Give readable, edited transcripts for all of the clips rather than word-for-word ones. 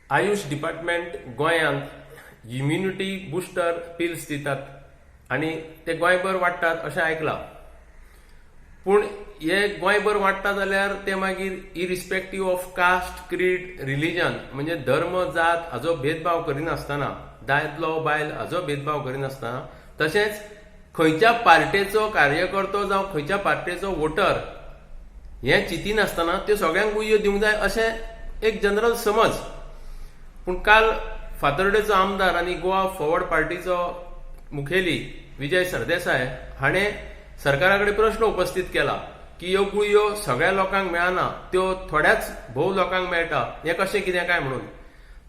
Ayush department गोंयांत immunity booster pills दितात आणि ते गोंयभर वाडटात अशें आयकलां. पूण हे गोंयभर वाडटा जाल्यार ते मागीर इरिस्पेक्टिव्ह ऑफ कास्ट, क्रीड, रिलिजन म्हणजे धर्म, जात हाचो भेदभाव करिनासतना, दादलो बायल हाचो भेदभाव करिनासतना, तशेंच खंयच्या पार्टेचो कार्यकर्तो जावं खंयच्या पार्टेचो वोटर हें चिंतिनासतना त्यो सगळ्यांक गुय्यो दिवंक जाय अशें एक जनरल समज. पूण काल फातर्डेचो आमदार आनी गोवा फॉरवर्ड पार्टीचो मुखेली विजय सरदेसाय हाणें सरकारा कडेन प्रश्न उपस्थित केला की ह्यो गुळयो सगळ्या लोकांक मेळना, त्यो थोड्याच भोव लोकांक मेळटा, हें कशें कितें काय म्हणून.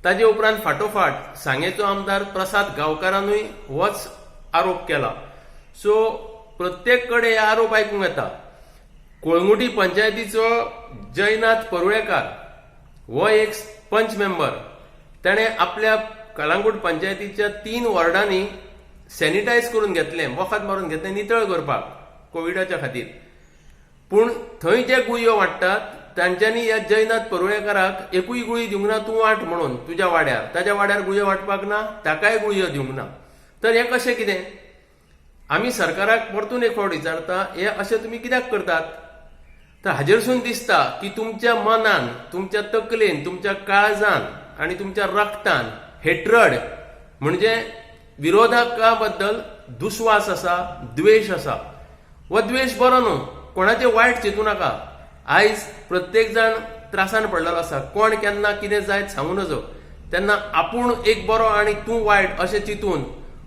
ताजे उपरांत फाटोफाट सांगेचो आमदार प्रसाद गांवकारानूय होच आरोप केला. सो प्रत्येक कडेन हे आरोप आयकूंक येता. कोळंगुटी पंचायतीचो जयनाथ परुळेकार हो एक पंच मेंबर, ताणें आपल्या कळंगूट पंचायतीच्या 3 वॉर्डांनी सॅनिटायज करून घेतले, वखद मारून घेतले नितळ करपाक कोविडाच्या खातीर. पूण थंय जे गुळयो वाडटात तांच्यांनी ह्या जयनाथ परुळेकाराक एकूय गुळी दिवंक ना, तूं वाट म्हणून तुज्या वाड्यार. ताज्या वाड्यार गुळयो वाटपाक ना, ताकाय गुळयो दिवंक ना. तर हें कशें कितें? आमी सरकाराक परतून एक फावट विचारता, हे अशें तुमी कित्याक करतात? तर हाजेरसून दिसता की तुमच्या मनान, तुमच्या तकलेन, तुमच्या काळजान आनी तुमच्या रक्तान हेट्रड म्हणजे विरोधका बद्दल दुस्वास आसा, द्वेष आसा. हो द्वेष बरो न्हू, कोणाचें वायट चिंतू नाका. आयज प्रत्येक जाण त्रासान पडलेलो आसा. कोण केन्ना कितें जायत सांगू नजो. तेन्ना आपूण एक बरो आनी तूं वायट अशें चिंतून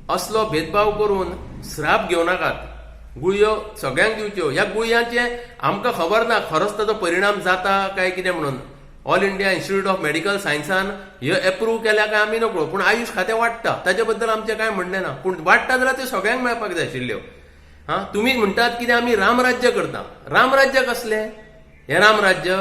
असलो भेदभाव करून श्राप घेवं नाकात. गुळयो सगळ्यांक दिवच्यो. ह्या गुळयांचे आमकां खबर ना खरोच ताचो परिणाम जाता काय कितें म्हणून. All India Institute of Medical सायन्सान ह्यो एप्रूव्ह केल्या काय आमी नकळो, पूण आयुष खातें वाडटा ताचे बद्दल आमचें कांय म्हणणें ना. पूण वाडटा जाल्यार त्यो सगळ्यांक मेळपाक जाय आशिल्ल्यो. तुमी म्हणटात कितें आमी रामराज्य करता. रामराज्य कसलें? हें रामराज्य